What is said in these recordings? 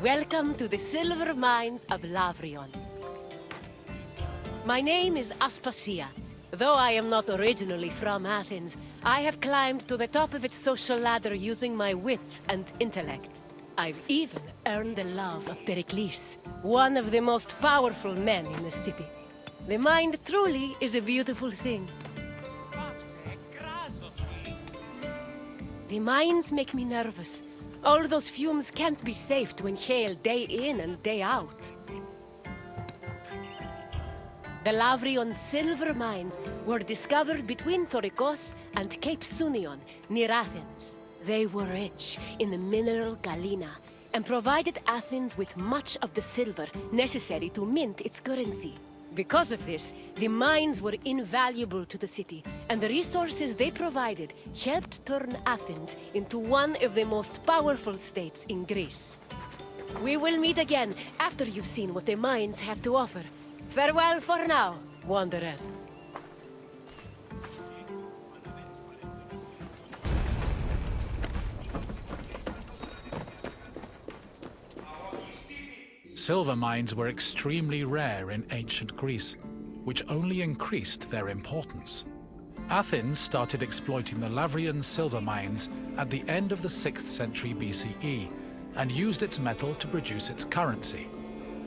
Welcome to the silver mines of Laurion. My name is Aspasia. Though I am not originally from Athens, I have climbed to the top of its social ladder using my wit and intellect. I've even earned the love of Pericles, one of the most powerful men in the city. The mind truly is a beautiful thing. The mines make me nervous. All those fumes can't be safe to inhale day in and day out. The Laurion silver mines were discovered between Thorikos and Cape Sunion, near Athens. They were rich in the mineral galena and provided Athens with much of the silver necessary to mint its currency. Because of this, the mines were invaluable to the city, and the resources they provided helped turn Athens into one of the most powerful states in Greece. We will meet again after you've seen what the mines have to offer. Farewell for now, wanderer. Silver mines were extremely rare in ancient Greece, which only increased their importance. Athens started exploiting the Laurion silver mines at the end of the 6th century BCE and used its metal to produce its currency.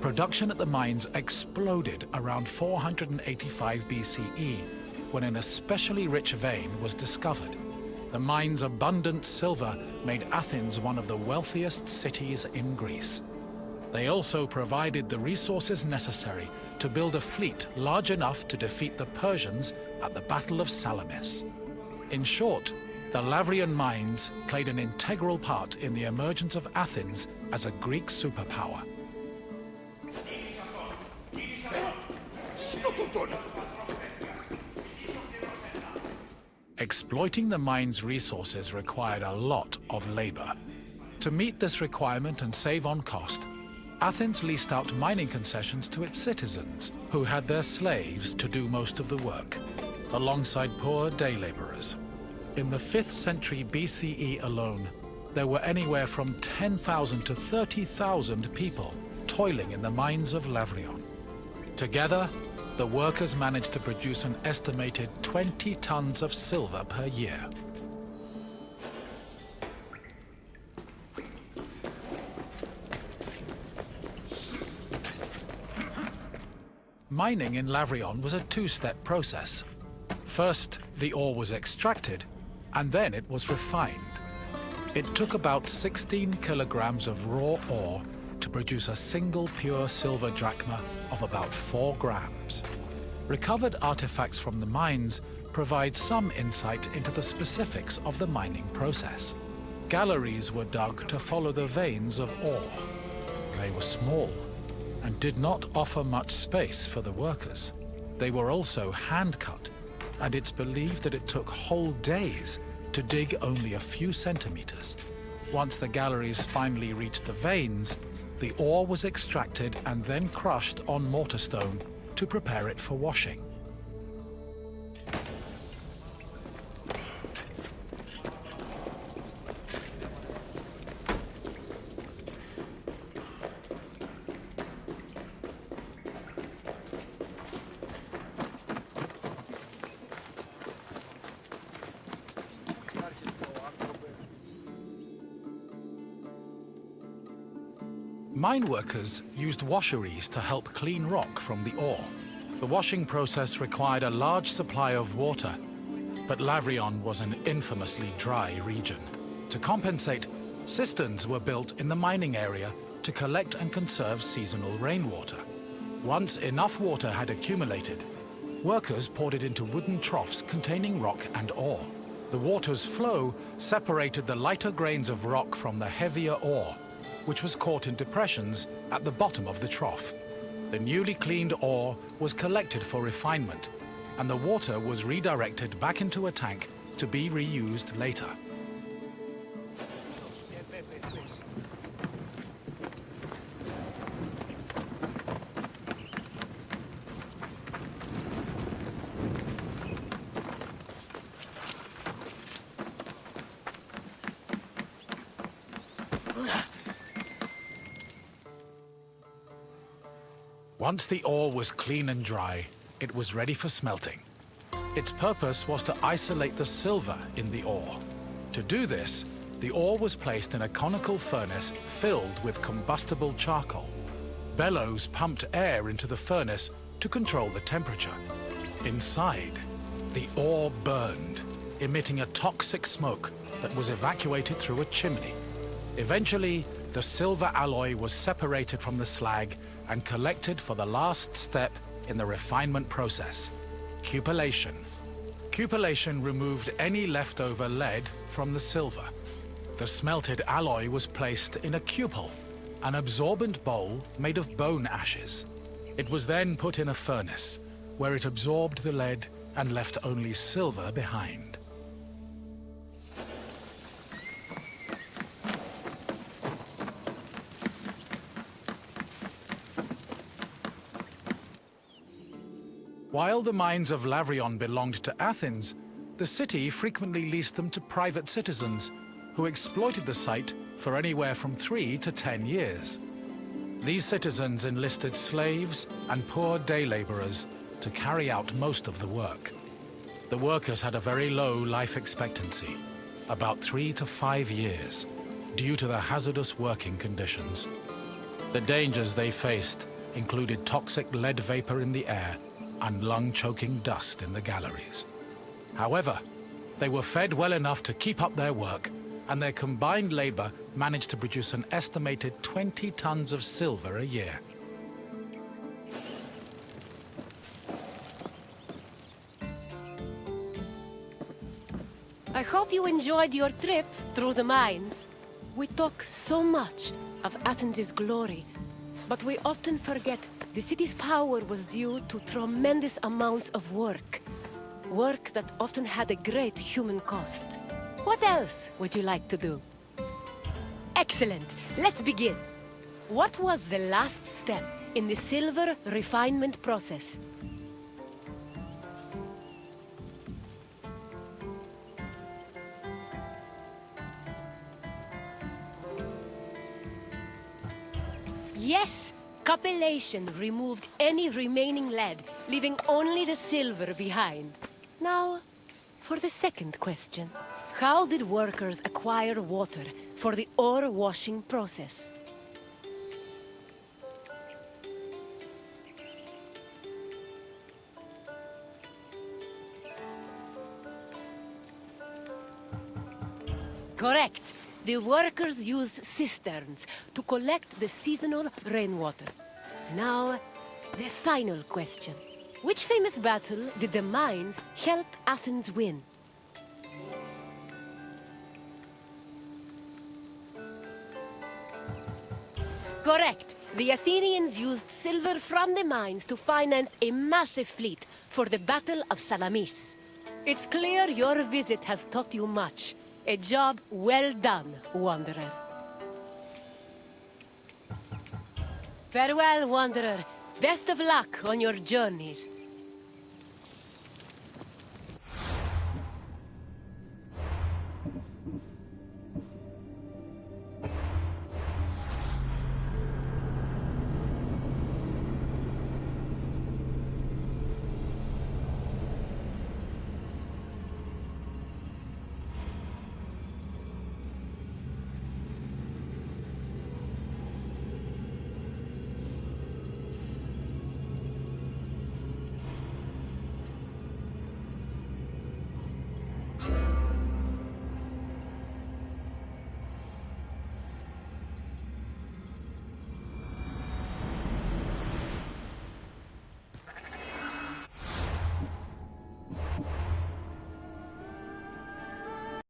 Production at the mines exploded around 485 BCE, when an especially rich vein was discovered. The mine's abundant silver made Athens one of the wealthiest cities in Greece. They also provided the resources necessary to build a fleet large enough to defeat the Persians at the Battle of Salamis. In short, the Laurion mines played an integral part in the emergence of Athens as a Greek superpower. Exploiting the mine's resources required a lot of labor. To meet this requirement and save on cost, Athens leased out mining concessions to its citizens, who had their slaves to do most of the work, alongside poor day laborers. In the 5th century BCE alone, there were anywhere from 10,000 to 30,000 people toiling in the mines of Laurion. Together, the workers managed to produce an estimated 20 tons of silver per year. Mining in Laurion was a two-step process. First, the ore was extracted, and then it was refined. It took about 16 kilograms of raw ore to produce a single pure silver drachma of about 4 grams. Recovered artifacts from the mines provide some insight into the specifics of the mining process. Galleries were dug to follow the veins of ore. They were small and did not offer much space for the workers. They were also hand-cut, and it's believed that it took whole days to dig only a few centimeters. Once the galleries finally reached the veins, the ore was extracted and then crushed on mortar stone to prepare it for washing. Mine workers used washeries to help clean rock from the ore. The washing process required a large supply of water, but Laurion was an infamously dry region. To compensate, cisterns were built in the mining area to collect and conserve seasonal rainwater. Once enough water had accumulated, workers poured it into wooden troughs containing rock and ore. The water's flow separated the lighter grains of rock from the heavier ore, which was caught in depressions at the bottom of the trough. The newly cleaned ore was collected for refinement, and the water was redirected back into a tank to be reused later. Once the ore was clean and dry, it was ready for smelting. Its purpose was to isolate the silver in the ore. To do this, the ore was placed in a conical furnace filled with combustible charcoal. Bellows pumped air into the furnace to control the temperature. Inside, the ore burned, emitting a toxic smoke that was evacuated through a chimney. Eventually, the silver alloy was separated from the slag and collected for the last step in the refinement process, cupellation. Cupellation removed any leftover lead from the silver. The smelted alloy was placed in a cupel, an absorbent bowl made of bone ashes. It was then put in a furnace, where it absorbed the lead and left only silver behind. While the mines of Laurion belonged to Athens, the city frequently leased them to private citizens who exploited the site for anywhere from 3 to 10 years. These citizens enlisted slaves and poor day laborers to carry out most of the work. The workers had a very low life expectancy, about 3 to 5 years, due to the hazardous working conditions. The dangers they faced included toxic lead vapor in the air and lung-choking dust in the galleries. However, they were fed well enough to keep up their work, and their combined labor managed to produce an estimated 20 tons of silver a year. I hope you enjoyed your trip through the mines. We talk so much of Athens' glory, but we often forget the city's power was due to tremendous amounts of work. Work that often had a great human cost. What else would you like to do? Excellent! Let's begin. What was the last step in the silver refinement process? Yes! Cupellation removed any remaining lead, leaving only the silver behind. Now, for the second question. How did workers acquire water for the ore washing process? Correct. The workers used cisterns to collect the seasonal rainwater. Now, the final question. Which famous battle did the mines help Athens win? Correct. The Athenians used silver from the mines to finance a massive fleet for the Battle of Salamis. It's clear your visit has taught you much. A job well done, Wanderer. Farewell, Wanderer. Best of luck on your journeys.